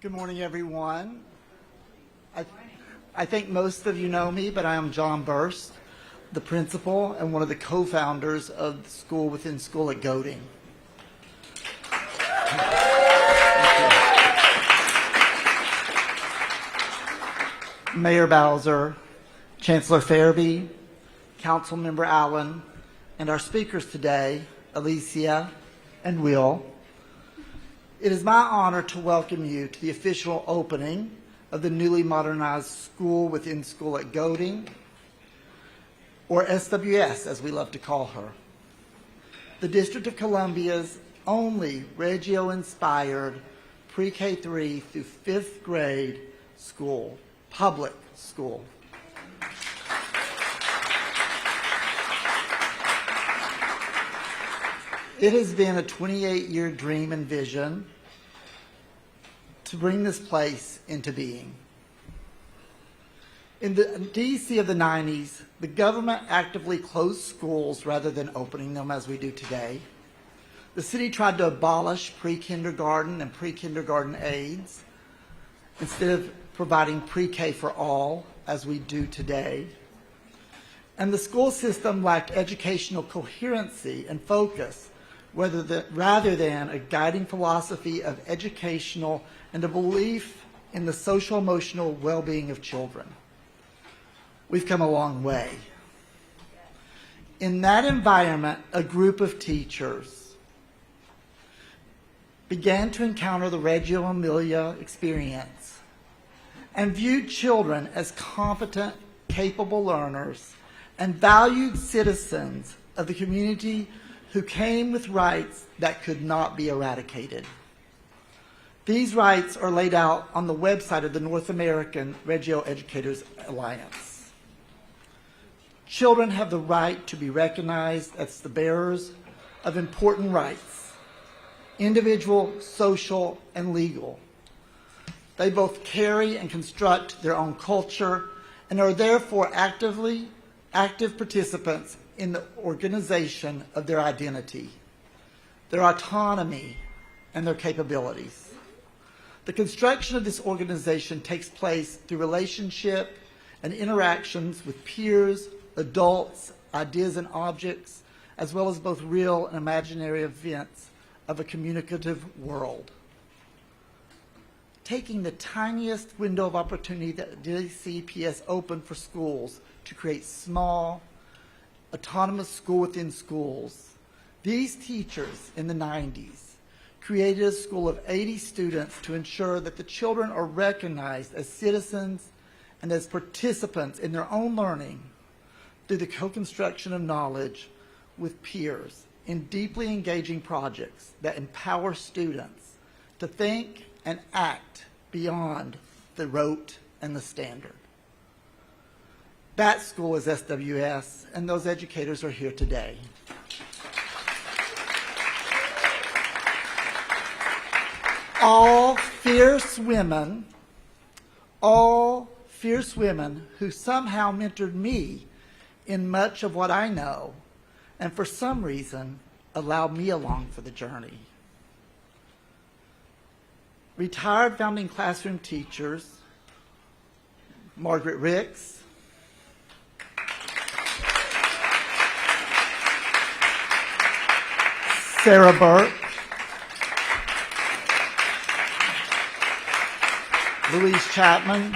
Good morning, everyone. I think most of you know me, but I am John Burst, the principal and one of the co-founders of the School Within School at Goading. Mayor Bowser, Chancellor Fairby, Councilmember Allen, and our speakers today, Alicia and Will. It is my honor to welcome you to the official opening of the newly modernized School Within School at Goading, or SWS as we love to call her. The District of Columbia's only Reggio-inspired pre-K-3 through 5th grade school, public school. It has been a 28-year dream and vision to bring this place into being. In the DC of the 90s, the government actively closed schools rather than opening them as we do today. The city tried to abolish pre-kindergarten and pre-kindergarten aides instead of providing pre-K for all as we do today. And the school system lacked educational coherency and focus rather than a guiding philosophy of educational and a belief in the social-emotional well-being of children. We've come a long way. In that environment, a group of teachers began to encounter the Reggio Emilia experience and viewed children as competent, capable learners and valued citizens of the community who came with rights that could not be eradicated. These rights are laid out on the website of the North American Reggio Educators Alliance. Children have the right to be recognized as the bearers of important rights, individual, social, and legal. They both carry and construct their own culture and are therefore active participants in the organization of their identity, their autonomy, and their capabilities. The construction of this organization takes place through relationship and interactions with peers, adults, ideas, and objects, as well as both real and imaginary events of a communicative world. Taking the tiniest window of opportunity that DCPS opened for schools to create small, autonomous school within schools, these teachers in the 90s created a school of 80 students to ensure that the children are recognized as citizens and as participants in their own learning through the co-construction of knowledge with peers in deeply engaging projects that empower students to think and act beyond the rote and the standard. That school is SWS, and those educators are here today. All fierce women who somehow mentored me in much of what I know, and for some reason allowed me along for the journey. Retired founding classroom teachers, Margaret Ricks, Sarah Burke, Louise Chapman,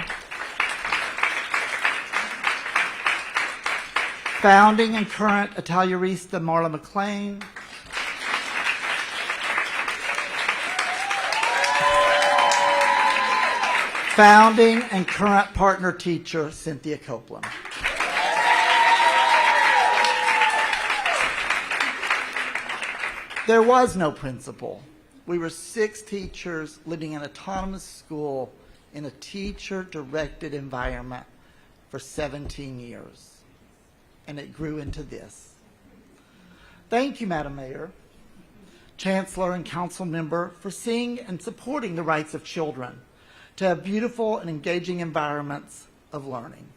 founding and current Italiarista Marla McLean, founding and current partner teacher Cynthia Copeland. There was no principal. We were 6 teachers living in an autonomous school in a teacher-directed environment for 17 years. And it grew into this. Thank you, Madam Mayor, Chancellor, and Council Member for seeing and supporting the rights of children to have beautiful and engaging environments of learning.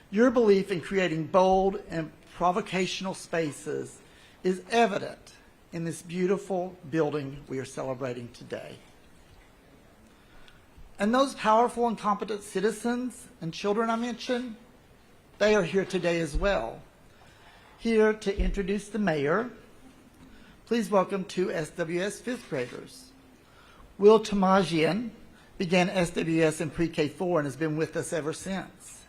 Your belief in creating bold and provocational spaces is evident in this beautiful building we are celebrating today. And those powerful and competent citizens and children I mentioned, they are here today as well. Here to introduce the mayor, please welcome two SWS fifth graders. Will Tamajian began SWS in pre-K4 and has been with us ever since.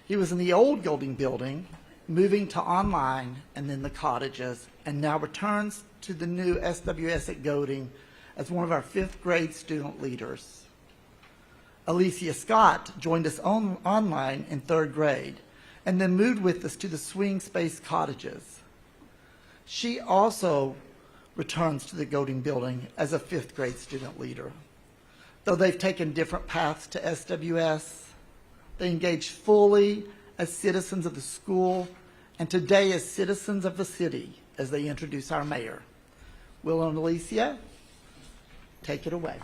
He was in the old Golding building, moving to online and then the cottages, and now returns to the new SWS at Golding as one of our fifth grade student leaders. Alicia Scott joined us online in third grade and then moved with us to the Swing Space cottages. She also returns to the Golding building as a fifth grade student leader. Though they've taken different paths to SWS, they engage fully as citizens of the school and today as citizens of the city as they introduce our mayor. Will and Alicia, take it away.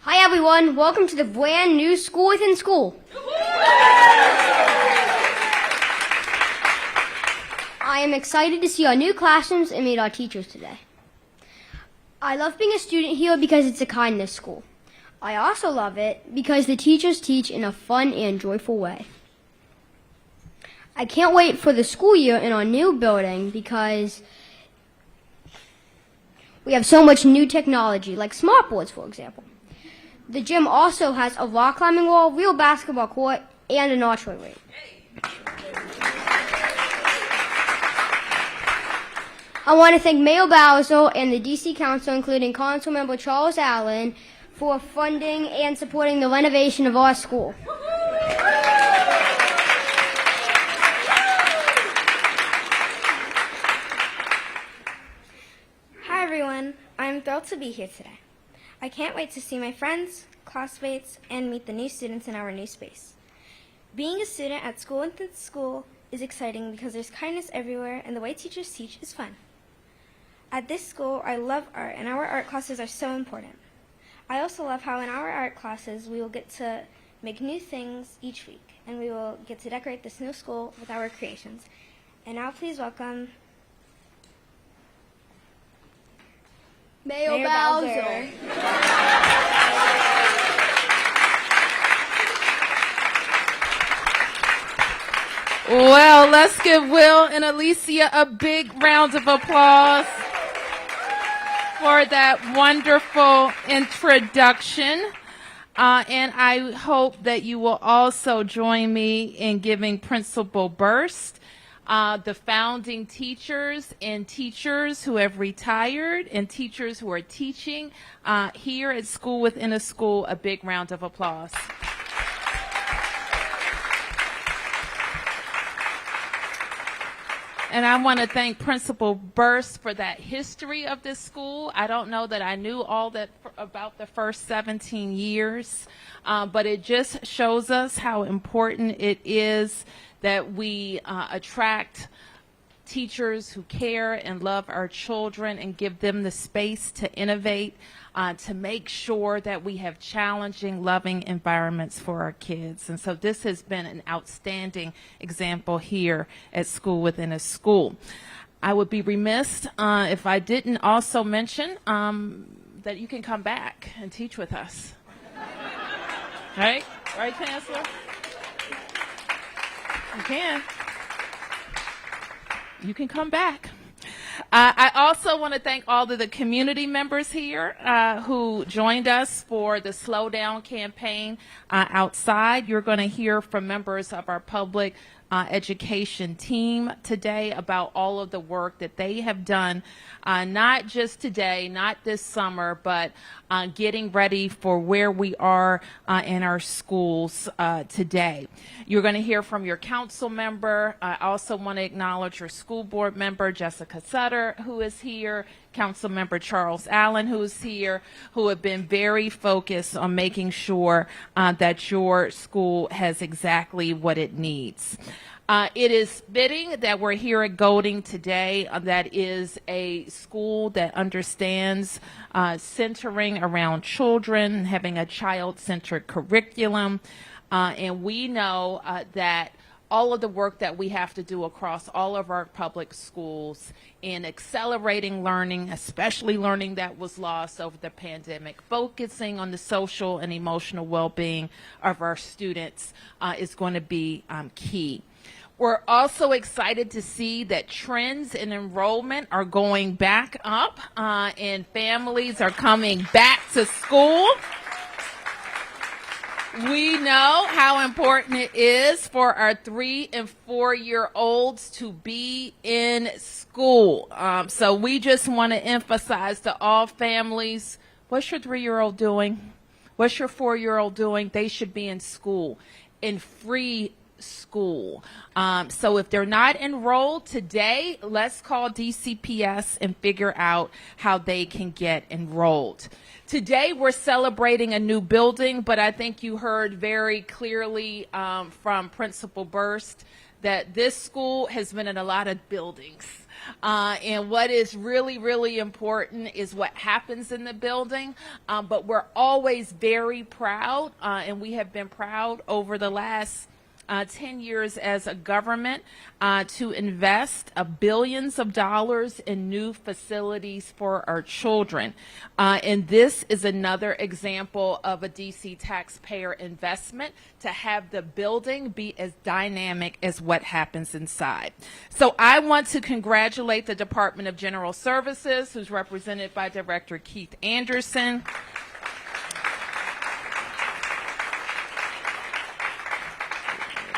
Hi everyone, welcome to the brand new School Within School. I am excited to see our new classrooms and meet our teachers today. I love being a student here because it's a kindness school. I also love it because the teachers teach in a fun and joyful way. I can't wait for the school year in our new building because we have so much new technology, like smartboards, for example. The gym also has a rock climbing wall, real basketball court, and an archery ring. I want to thank Mayor Bowser and the DC Council, including Councilmember Charles Allen, for funding and supporting the renovation of our school. Hi everyone, I'm thrilled to be here today. I can't wait to see my friends, classmates, and meet the new students in our new space. Being a student at School Within School is exciting because there's kindness everywhere and the way teachers teach is fun. At this school, I love art and our art classes are so important. I also love how in our art classes we will get to make new things each week and we will get to decorate this new school with our creations. And now please welcome Mayor Bowser. Well, let's give Will and Alicia a big round of applause for that wonderful introduction. And I hope that you will also join me in giving Principal Burst, the founding teachers and teachers who have retired and teachers who are teaching here at School Within a School, a big round of applause. And I want to thank Principal Burst for that history of this school. I don't know that I knew all that about the first 17 years, but it just shows us how important it is that we attract teachers who care and love our children and give them the space to innovate, to make sure that we have challenging, loving environments for our kids. And so this has been an outstanding example here at School Within a School. I would be remiss if I didn't also mention that you can come back and teach with us. Right? Right, Chancellor? You can. You can come back. I also want to thank all of the community members here who joined us for the Slow Down campaign outside. You're going to hear from members of our public education team today about all of the work that they have done, not just today, not this summer, but getting ready for where we are in our schools today. You're going to hear from your council member. I also want to acknowledge your school board member, Jessica Sutter, who is here, Council Member Charles Allen, who is here, who have been very focused on making sure that your school has exactly what it needs. It is fitting that we're here at Golding today. That is a school that understands centering around children, having a child-centered curriculum. And we know that all of the work that we have to do across all of our public schools in accelerating learning, especially learning that was lost over the pandemic, focusing on the social and emotional well-being of our students is going to be key. We're also excited to see that trends in enrollment are going back up and families are coming back to school. We know how important it is for our 3- and 4-year-olds to be in school. So we just want to emphasize to all families, what's your 3-year-old doing? What's your 4-year-old doing? They should be in school, in free school. So if they're not enrolled today, let's call DCPS and figure out how they can get enrolled. Today we're celebrating a new building, but I think you heard very clearly from Principal Burst that this school has been in a lot of buildings. And what is really, really important is what happens in the building. But we're always very proud, and we have been proud over the last 10 years as a government to invest billions of dollars in new facilities for our children. And this is another example of a DC taxpayer investment to have the building be as dynamic as what happens inside. So I want to congratulate the Department of General Services, who's represented by Director Keith Anderson.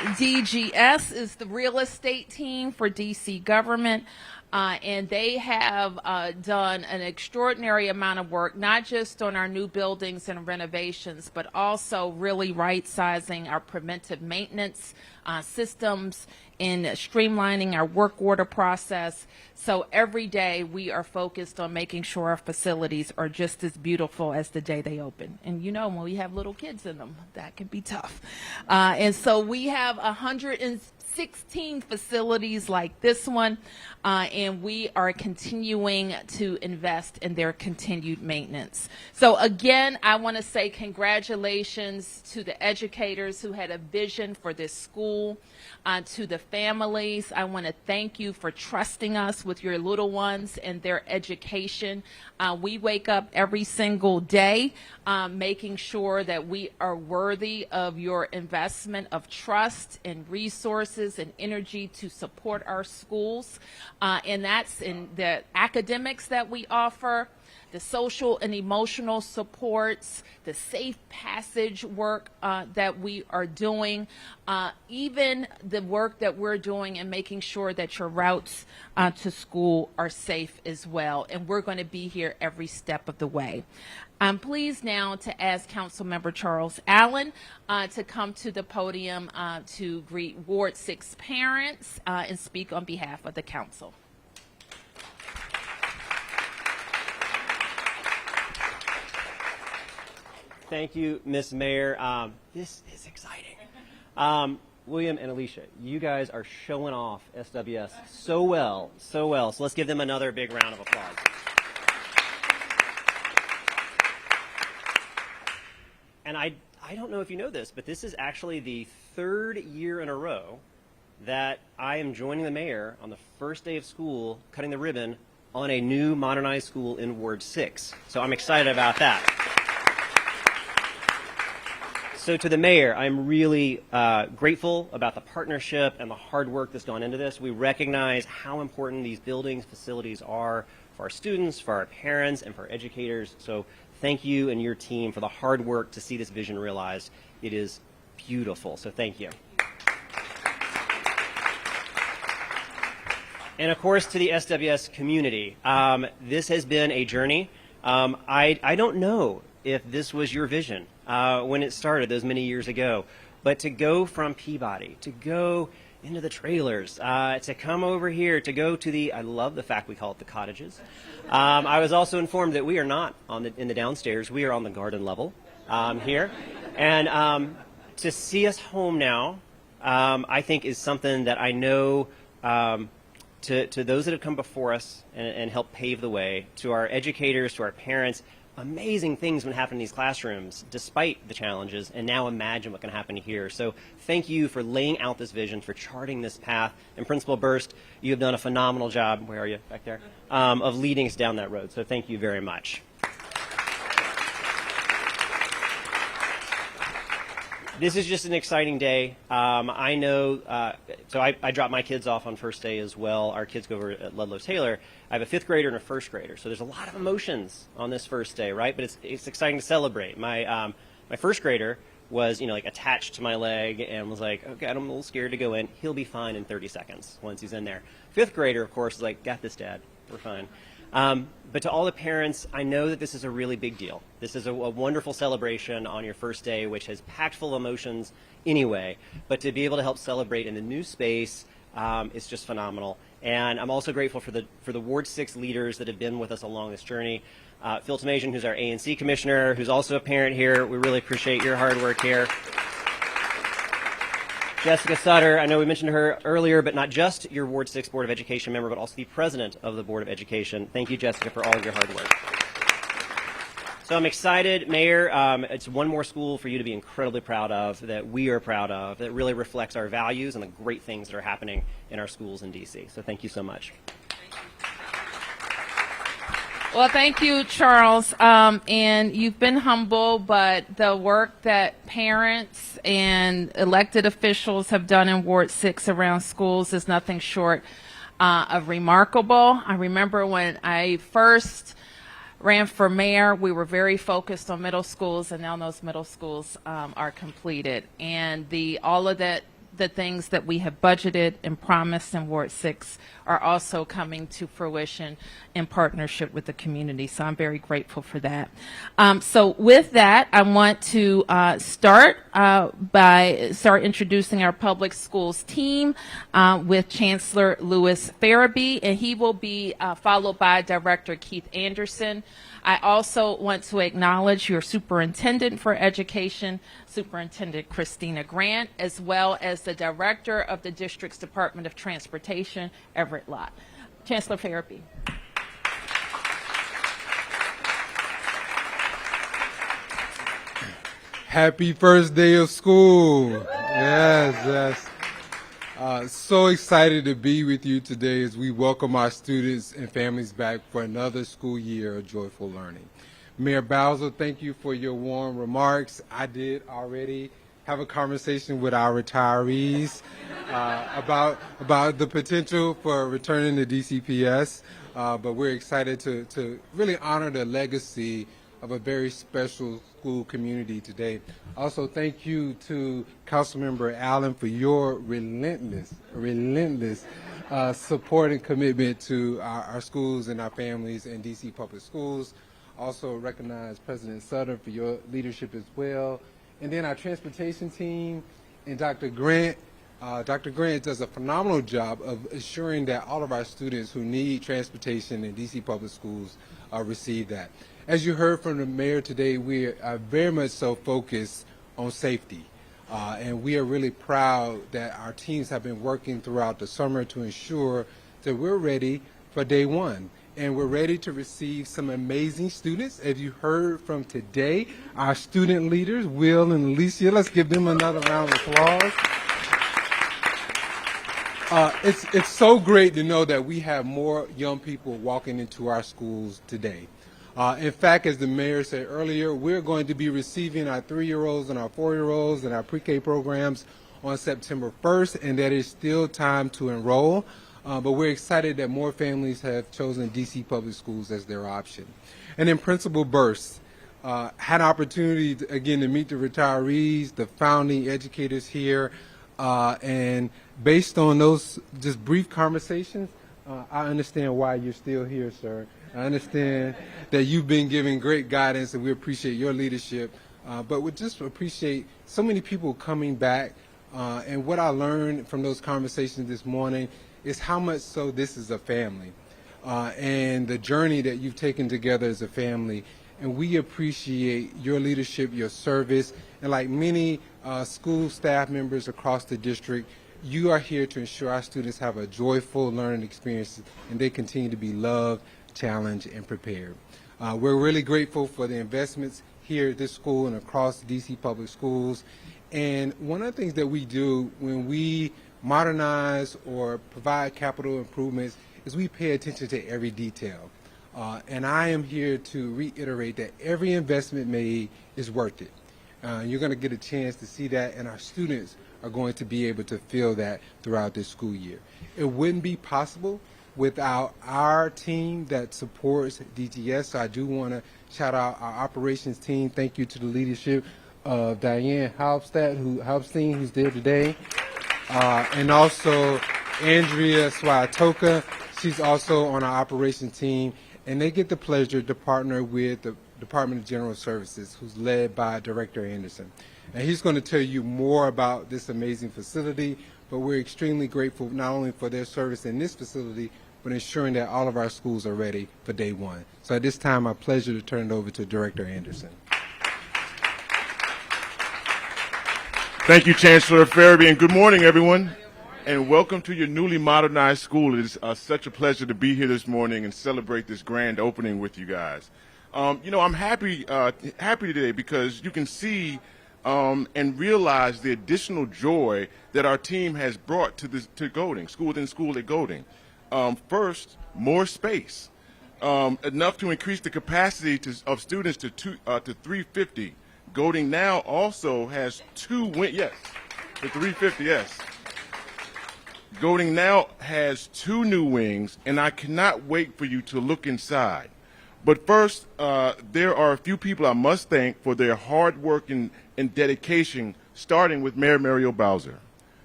DGS is the real estate team for DC government, and they have done an extraordinary amount of work, not just on our new buildings and renovations, but also really right-sizing our preventive maintenance systems in streamlining our work order process. So every day we are focused on making sure our facilities are just as beautiful as the day they open. And you know, when we have little kids in them, that can be tough. And so we have 116 facilities like this one, and we are continuing to invest in their continued maintenance. So again, I want to say congratulations to the educators who had a vision for this school. To the families, I want to thank you for trusting us with your little ones and their education. We wake up every single day making sure that we are worthy of your investment of trust and resources and energy to support our schools. And that's in the academics that we offer, the social and emotional supports, the safe passage work that we are doing, even the work that we're doing in making sure that your routes to school are safe as well. And we're going to be here every step of the way. I'm pleased now to ask Councilmember Charles Allen to come to the podium to greet Ward 6 parents and speak on behalf of the council. Thank you, Ms. Mayor. This is exciting. William and Alicia, you guys are showing off SWS so well. So let's give them another big round of applause. And I don't know if you know this, but this is actually the 3rd year in a row that I am joining the mayor on the first day of school, cutting the ribbon on a new modernized school in Ward 6. So I'm excited about that. So to the mayor, I'm really grateful about the partnership and the hard work that's gone into this. We recognize how important these buildings, facilities are for our students, for our parents, and for our educators. So thank you and your team for the hard work to see this vision realized. It is beautiful, so thank you. And of course, to the SWS community, this has been a journey. I don't know if this was your vision when it started those many years ago, but to go from Peabody, to go into the trailers, to come over here, to go to the, I love the fact we call it the cottages. I was also informed that we are not in the downstairs, we are on the garden level here. And to see us home now, I think is something that I know to those that have come before us and helped pave the way, to our educators, to our parents, amazing things been happening in these classrooms despite the challenges, and now imagine what can happen here. So thank you for laying out this vision, for charting this path. And Principal Burst, you have done a phenomenal job, where are you, back there, of leading us down that road. So thank you very much. This is just an exciting day. I know, so I dropped my kids off on first day as well. Our kids go over at Ludlow Taylor. I have a 5th grader and a 1st grader. So there's a lot of emotions on this first day, right? But it's exciting to celebrate. My 1st grader was, like attached to my leg and was like, okay, I'm a little scared to go in. He'll be fine in 30 seconds once he's in there. 5th grader, of course, is like, got this, Dad. We're fine. But to all the parents, I know that this is a really big deal. This is a wonderful celebration on your first day, which has packed full of emotions anyway. But to be able to help celebrate in the new space is just phenomenal. And I'm also grateful for the Ward 6 leaders that have been with us along this journey. Phil Tomasian, who's our A&C commissioner, who's also a parent here. We really appreciate your hard work here. Jessica Sutter, I know we mentioned her earlier, but not just your Ward 6 Board of Education member, but also the president of the Board of Education. Thank you, Jessica, for all of your hard work. So I'm excited, Mayor. It's one more school for you to be incredibly proud of, that we are proud of, that really reflects our values and the great things that are happening in our schools in D.C. So thank you so much. Well, thank you, Charles. And you've been humble, but the work that parents and elected officials have done in Ward 6 around schools is nothing short of remarkable. I remember when I first ran for mayor, we were very focused on middle schools, and now those middle schools are completed. And all of the things that we have budgeted and promised in Ward 6 are also coming to fruition in partnership with the community. So I'm very grateful for that. So with that, I want to start introducing our public schools team with Chancellor Louis Farabee, and he will be followed by Director Keith Anderson. I also want to acknowledge your Superintendent for Education, Superintendent Christina Grant, as well as the Director of the District's Department of Transportation, Everett Lott. Chancellor Farabee. Happy first day of school. Yes. So excited to be with you today as we welcome our students and families back for another school year of joyful learning. Mayor Bowser, thank you for your warm remarks. I did already have a conversation with our retirees about the potential for returning to DCPS, but we're excited to really honor the legacy of a very special school community today. Also, thank you to Councilmember Allen for your relentless support and commitment to our schools and our families in DC Public Schools. Also recognize President Sutter for your leadership as well. And then our transportation team and Dr. Grant. Dr. Grant does a phenomenal job of ensuring that all of our students who need transportation in DC Public Schools receive that. As you heard from the mayor today, we are very much so focused on safety. And we are really proud that our teams have been working throughout the summer to ensure that we're ready for day one. And we're ready to receive some amazing students. As you heard from today, our student leaders, Will and Alicia. Let's give them another round of applause. It's so great to know that we have more young people walking into our schools today. In fact, as the mayor said earlier, we're going to be receiving our 3-year-olds and our 4-year-olds and our pre-K programs on September 1st, and that is still time to enroll. But we're excited that more families have chosen DC Public Schools as their option. And then Principal Burst had an opportunity, again, to meet the retirees, the founding educators here, and based on those just brief conversations, I understand why you're still here, sir. I understand that you've been giving great guidance, and we appreciate your leadership. But we just appreciate so many people coming back. And what I learned from those conversations this morning is how much so this is a family, and the journey that you've taken together as a family. And we appreciate your leadership, your service, and like many school staff members across the district, you are here to ensure our students have a joyful learning experience and they continue to be loved, challenged, and prepared. We're really grateful for the investments here at this school and across DC public schools. And one of the things that we do when we modernize or provide capital improvements is we pay attention to every detail. And I am here to reiterate that every investment made is worth it. You're going to get a chance to see that, and our students are going to be able to feel that throughout this school year. It wouldn't be possible without our team that supports DGS. So I do want to shout out our operations team. Thank you to the leadership of Diane Halbstein, who's there today, and also Andrea Swatoka. She's also on our operations team, and they get the pleasure to partner with the Department of General Services, who's led by Director Anderson. And he's going to tell you more about this amazing facility, but we're extremely grateful not only for their service in this facility, but ensuring that all of our schools are ready for day one. So at this time, my pleasure to turn it over to Director Anderson. Thank you, Chancellor Farabee, and good morning, everyone, and welcome to your newly modernized school. It is such a pleasure to be here this morning and celebrate this grand opening with you guys. I'm happy today because you can see and realize the additional joy that our team has brought to Golding, school within school at Golding. First, more space, enough to increase the capacity of students to 350. Golding now also has 2 wings. Yes, the 350. Yes. Golding now has 2 new wings, and I cannot wait for you to look inside. But first, there are a few people I must thank for their hard work and dedication, starting with Mayor Muriel Bowser.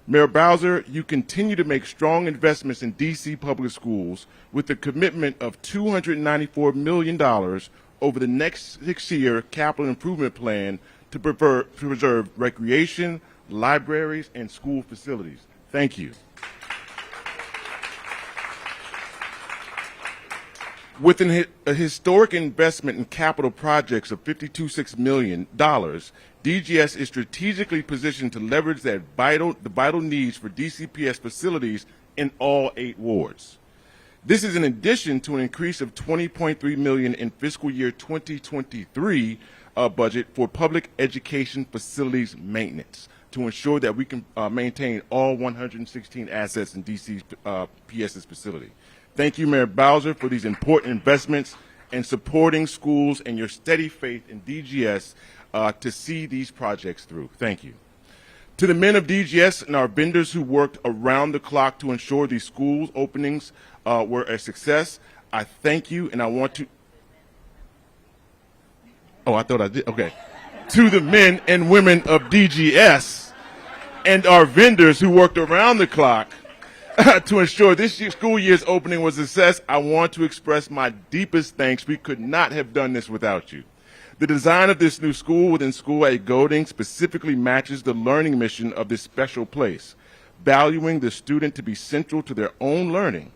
Mayor Bowser, you continue to make strong investments in D.C. public schools with a commitment of $294 million over the next 6-year capital improvement plan to preserve recreation, libraries, and school facilities. Thank you. With a historic investment in capital projects of $52.6 million, DGS is strategically positioned to leverage the vital needs for DCPS facilities in all 8 wards. This is in addition to an increase of $20.3 million in fiscal year 2023 budget for public education facilities maintenance to ensure that we can maintain all 116 assets in DCPS's facility. Thank you, Mayor Bowser, for these important investments and supporting schools and your steady faith in DGS to see these projects through. Thank you. To the men of DGS and our vendors who worked around the clock to ensure these schools openings were a success, I thank you, and I want to... Oh, I thought I did. Okay. To the men and women of DGS and our vendors who worked around the clock to ensure this school year's opening was a success, I want to express my deepest thanks. We could not have done this without you. The design of this new school within school at Golding specifically matches the learning mission of this special place, valuing the student to be central to their own learning.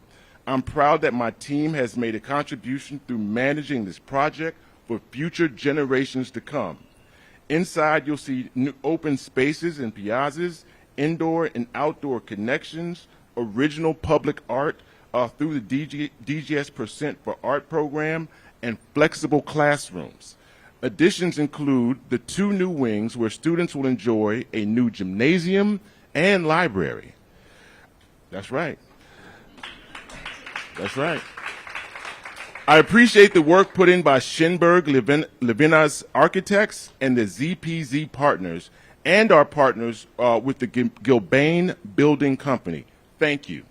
I'm proud that my team has made a contribution through managing this project for future generations to come. Inside, you'll see new open spaces and piazzas, indoor and outdoor connections, original public art through the DGS Percent for Art program, and flexible classrooms. Additions include the 2 new wings where students will enjoy a new gymnasium and library. That's right. That's right. I appreciate the work put in by Schenberg Levinas Architects and the ZPZ partners and our partners with the Gilbane Building Company. Thank you.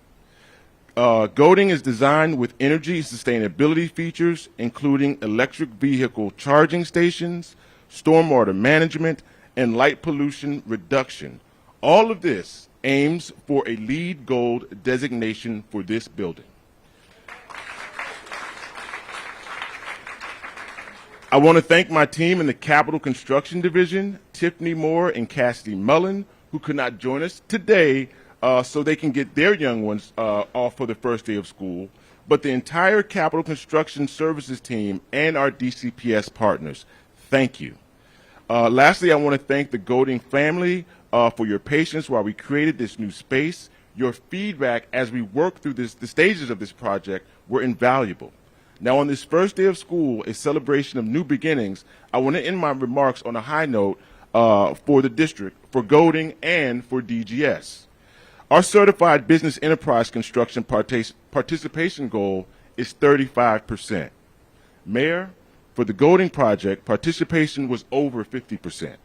Golding is designed with energy sustainability features, including electric vehicle charging stations, stormwater management, and light pollution reduction. All of this aims for a LEED Gold designation for this building. I want to thank my team in the Capital Construction Division, Tiffany Moore and Cassidy Mullen, who could not join us today so they can get their young ones off for the first day of school, but the entire Capital Construction Services team and our DCPS partners. Thank you. Lastly, I want to thank the Golding family for your patience while we created this new space. Your feedback as we worked through the stages of this project were invaluable. Now, on this first day of school, a celebration of new beginnings, I want to end my remarks on a high note for the district, for Golding, and for DGS. Our certified business enterprise construction participation goal is 35%. Mayor, for the Golding project, participation was over 50%.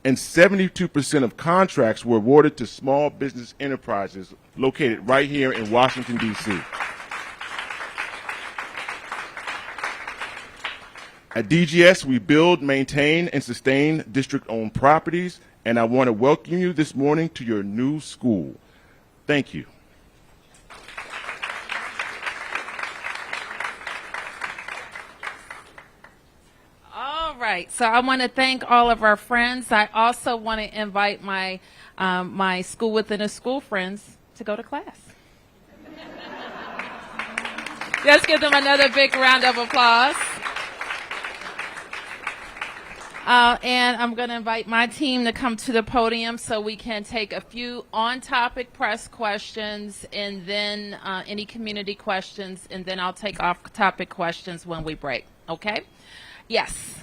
And 72% of contracts were awarded to small business enterprises located right here in Washington, D.C. At DGS, we build, maintain, and sustain district-owned properties, and I want to welcome you this morning to your new school. Thank you. All right, so I want to thank all of our friends. I also want to invite my my School Within a School friends to go to class. Let's give them another big round of applause. And I'm going to invite my team to come to the podium so we can take a few on-topic press questions and then any community questions, and then I'll take off-topic questions when we break. Okay? Yes.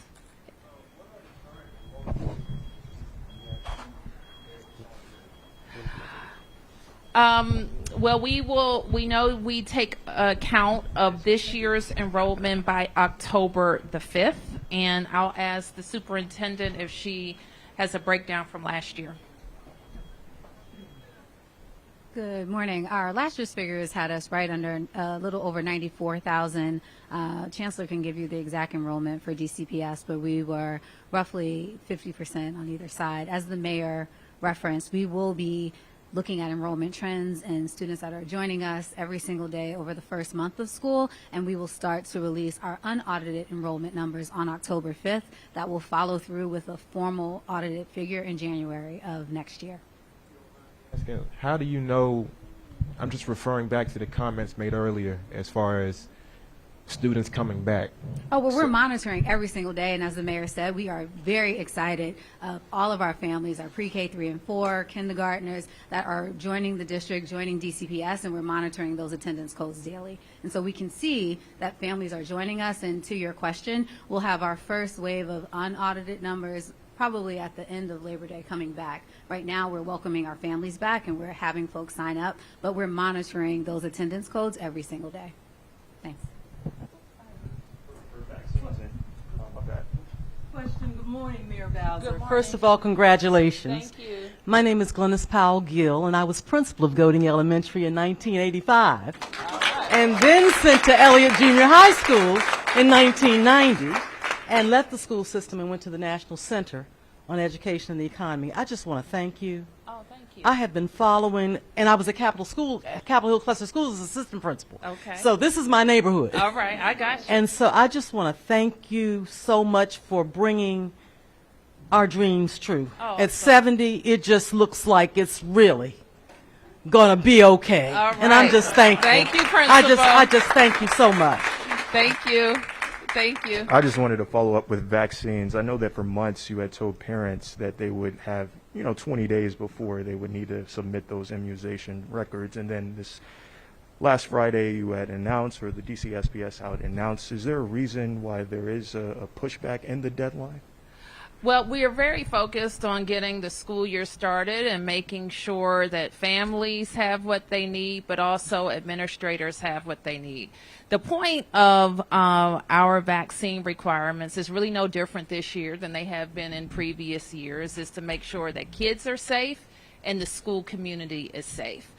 Well, we know we take a count of this year's enrollment by October the 5th, and I'll ask the superintendent if she has a breakdown from last year. Good morning. Our last year's figures had us right under a little over 94,000. Chancellor can give you the exact enrollment for DCPS, but we were roughly 50% on either side. As the mayor referenced, we will be looking at enrollment trends and students that are joining us every single day over the first month of school, and we will start to release our unaudited enrollment numbers on October 5th. That will follow through with a formal audited figure in January of next year. How do you know, I'm just referring back to the comments made earlier as far as students coming back? Oh, well, we're monitoring every single day, and as the mayor said, we are very excited. All of our families, our pre-K 3 and 4, kindergartners that are joining the district, joining DCPS, and we're monitoring those attendance codes daily. And so we can see that families are joining us, and to your question, we'll have our first wave of unaudited numbers probably at the end of Labor Day coming back. Right now, we're welcoming our families back, and we're having folks sign up, but we're monitoring those attendance codes every single day. Thanks. Question. Good morning, Mayor Bowser. Good morning. First of all, congratulations. Thank you. My name is Glennis Powell Gill, and I was principal of Golding Elementary in 1985, and then sent to Elliott Junior High School in 1990, and left the school system and went to the National Center on Education and the Economy. I just want to thank you. Oh, thank you. I have been following, and I was at Capitol Hill Cluster Schools as assistant principal. Okay. So this is my neighborhood. All right, I got you. And so I just want to thank you so much for bringing our dreams true. Oh, At so- 70, it just looks like it's really going to be okay. All And I'm right. just thankful. Thank you, I Principal. just thank you so much. Thank you. Thank you. I just wanted to follow up with vaccines. I know that for months you had told parents that they would have, 20 days before they would need to submit those immunization records. And then this last Friday you had announced, or the DCSPS had announced, is there a reason why there is a pushback in the deadline? Well, we are very focused on getting the school year started and making sure that families have what they need, but also administrators have what they need. The point of our vaccine requirements is really no different this year than they have been in previous years, is to make sure that kids are safe and the school community is safe.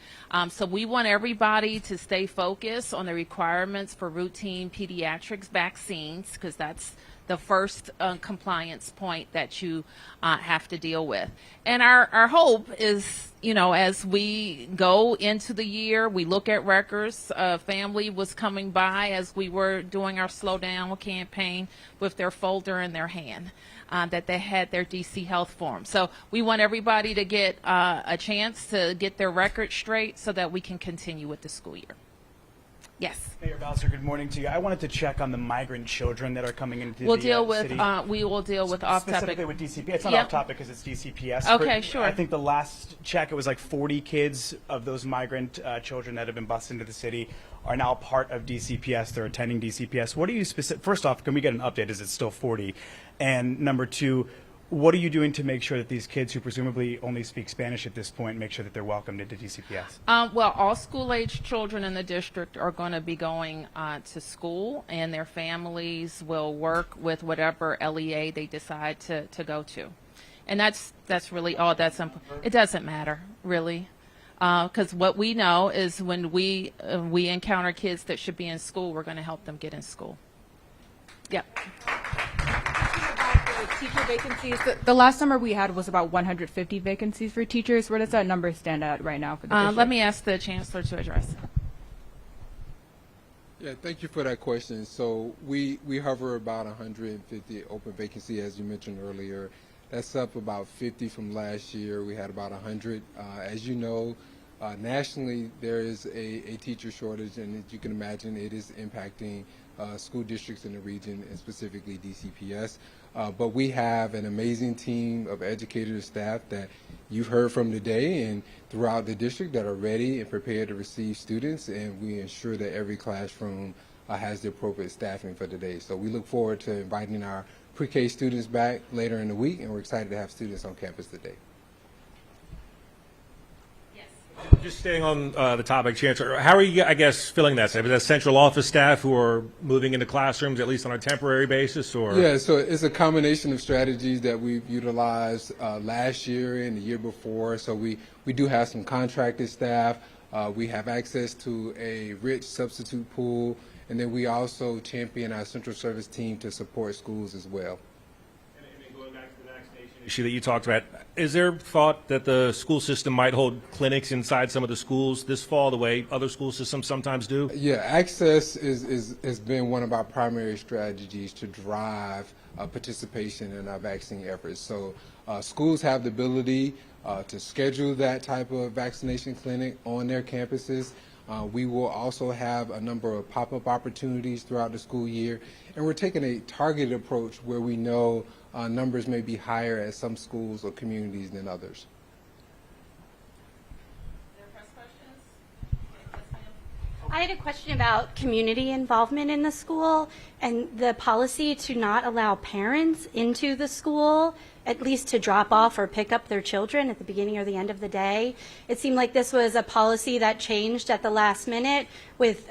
So we want everybody to stay focused on the requirements for routine pediatrics vaccines, because that's the first compliance point that you have to deal with. And our hope is, as we go into the year, we look at records. A family was coming by as we were doing our Slow Down campaign with their folder in their hand that they had their DC Health form. So we want everybody to get a chance to get their record straight so that we can continue with the school year. Yes. Mayor Bowser, good morning to you. I wanted to check on the migrant children that are coming into We'll the deal with, city. we will deal with off-topic. Specifically with DCPS. It's not Yep. off topic because it's DCPS. Okay, but sure. I think the last check, it was like 40 kids of those migrant children that have been bused into the city are now part of DCPS. They're attending DCPS. What are you first off, can we get an update? Is it still 40? And number two, what are you doing to make sure that these kids who presumably only speak Spanish at this point make sure that they're welcomed into DCPS? Well, all school-age children in the district are going to be going to school, and their families will work with whatever LEA they decide to go to. And that's really all that's important. It doesn't matter, really. Because what we know is when we encounter kids that should be in school, we're going to help them get in school. Yep. Teacher vacancies. The last number we had was about 150 vacancies for teachers. Where does that number stand at right now for the district? Let me ask the chancellor to address. Yeah, thank you for that question. So we hover about 150 open vacancy, as you mentioned earlier. That's up about 50 from last year. We had about 100. As you know, nationally there is a teacher shortage, and as you can imagine, it is impacting school districts in the region, and specifically DCPS. But we have an amazing team of educators and staff that you've heard from today and throughout the district that are ready and prepared to receive students, and we ensure that every classroom has the appropriate staffing for today. So we look forward to inviting our pre-K students back later in the week, and we're excited to have students on campus today. Just staying on the topic, Chancellor, how are you, I guess, filling that? Is that central office staff who are moving into classrooms, at least on a temporary basis? Or Yeah, so it's a combination of strategies that we've utilized last year and the year before. So we do have some contracted staff. We have access to a rich substitute pool. And then we also champion our central service team to support schools as well. And going back to the vaccination issue that you talked about, is there thought that the school system might hold clinics inside some of the schools this fall, the way other school systems sometimes do? Yeah, access has been one of our primary strategies to drive participation in our vaccine efforts. So schools have the ability to schedule that type of vaccination clinic on their campuses. We will also have a number of pop-up opportunities throughout the school year, and we're taking a targeted approach where we know numbers may be higher at some schools or communities than others. I had a question about community involvement in the school and the policy to not allow parents into the school, at least to drop off or pick up their children at the beginning or the end of the day. It seemed like this was a policy that changed at the last minute with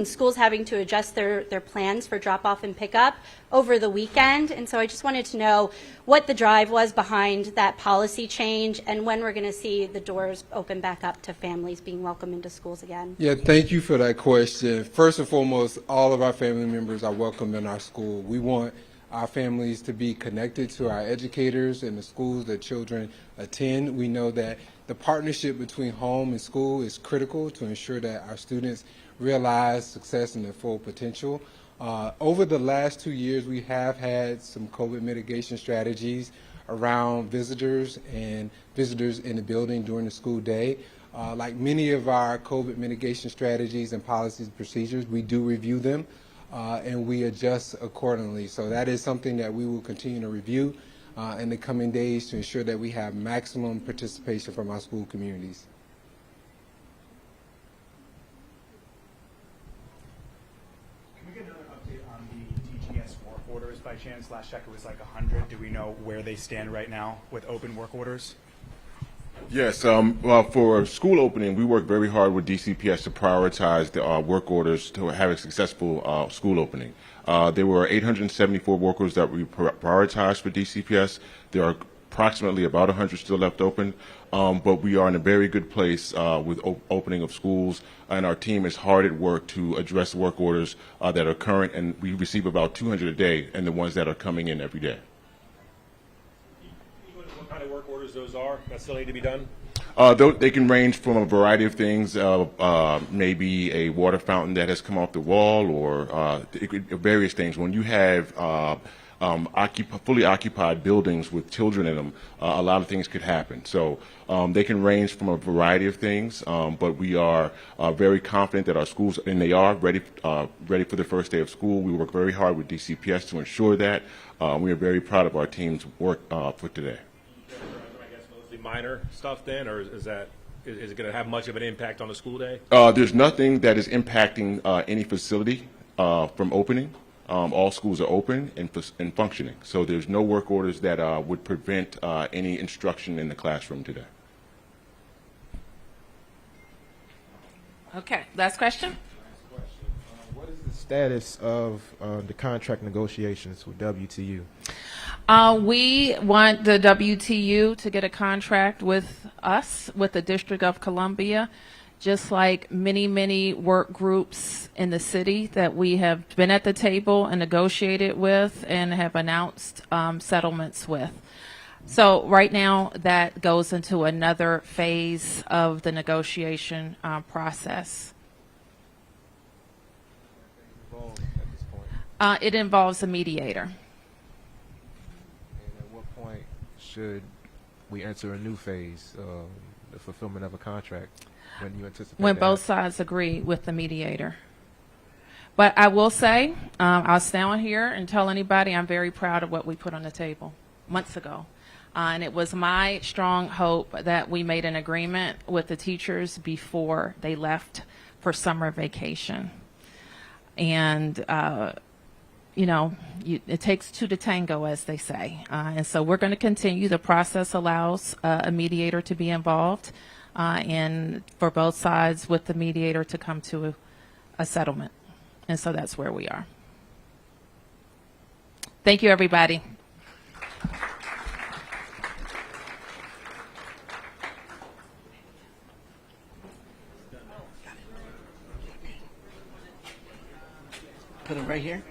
schools having to adjust their plans for drop off and pick up over the weekend. And so I just wanted to know what the drive was behind that policy change and when we're going to see the doors open back up to families being welcome into schools again. Yeah, thank you for that question. First and foremost, all of our family members are welcome in our school. We want our families to be connected to our educators and the schools that children attend. We know that the partnership between home and school is critical to ensure that our students realize success and their full potential. Over the last 2 years, we have had some COVID mitigation strategies around visitors and visitors in the building during the school day. Like many of our COVID mitigation strategies and policies and procedures, we do review them. And we adjust accordingly. So that is something that we will continue to review in the coming days to ensure that we have maximum participation from our school communities. Can we get another update on the DGS work orders by chance? Last check it was like 100. Do we know where they stand right now with open work orders? Yes, well, for school opening, we work very hard with DCPS to prioritize the work orders to have a successful school opening. There were 874 work orders that we prioritized for DCPS. There are approximately about 100 still left open, but we are in a very good place with opening of schools, and our team is hard at work to address work orders that are current, and we receive about 200 a day, and the ones that are coming in every day. What kind of work orders those are that still need to be done? They can range from a variety of things, maybe a water fountain that has come off the wall, or various things. When you have fully occupied buildings with children in them, a lot of things could happen. So they can range from a variety of things, but we are very confident that our schools, and they are ready for the first day of school. We work very hard with DCPS to ensure that. We are very proud of our team's work for today. I guess mostly minor stuff then, or is it going to have much of an impact on the school day? There's nothing that is impacting any facility from opening. All schools are open and functioning, so there's no work orders that would prevent any instruction in the classroom today. Okay, last question. What is the status of the contract negotiations with WTU? We want the WTU to get a contract with us, with the District of Columbia, just like many work groups in the city that we have been at the table and negotiated with and have announced settlements with. So right now that goes into another phase of the negotiation process. It involves a mediator. And at what point should we enter a new phase, the fulfillment of a contract? When you anticipate When that? both sides agree with the mediator. But I will say, I'll stand here and tell anybody I'm very proud of what we put on the table months ago. And it was my strong hope that we made an agreement with the teachers before they left for summer vacation. And, it takes two to tango, as they say. And so we're going to continue. The process allows a mediator to be involved. And for both sides with the mediator to come to a settlement. And so that's where we are. Thank you, everybody. Put it right here.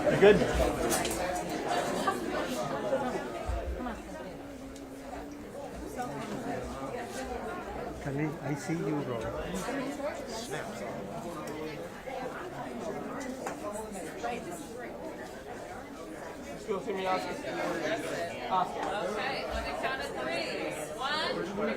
You good? Kali, I see you, bro. Still see me, Oscar? Okay, on the count of three. 1.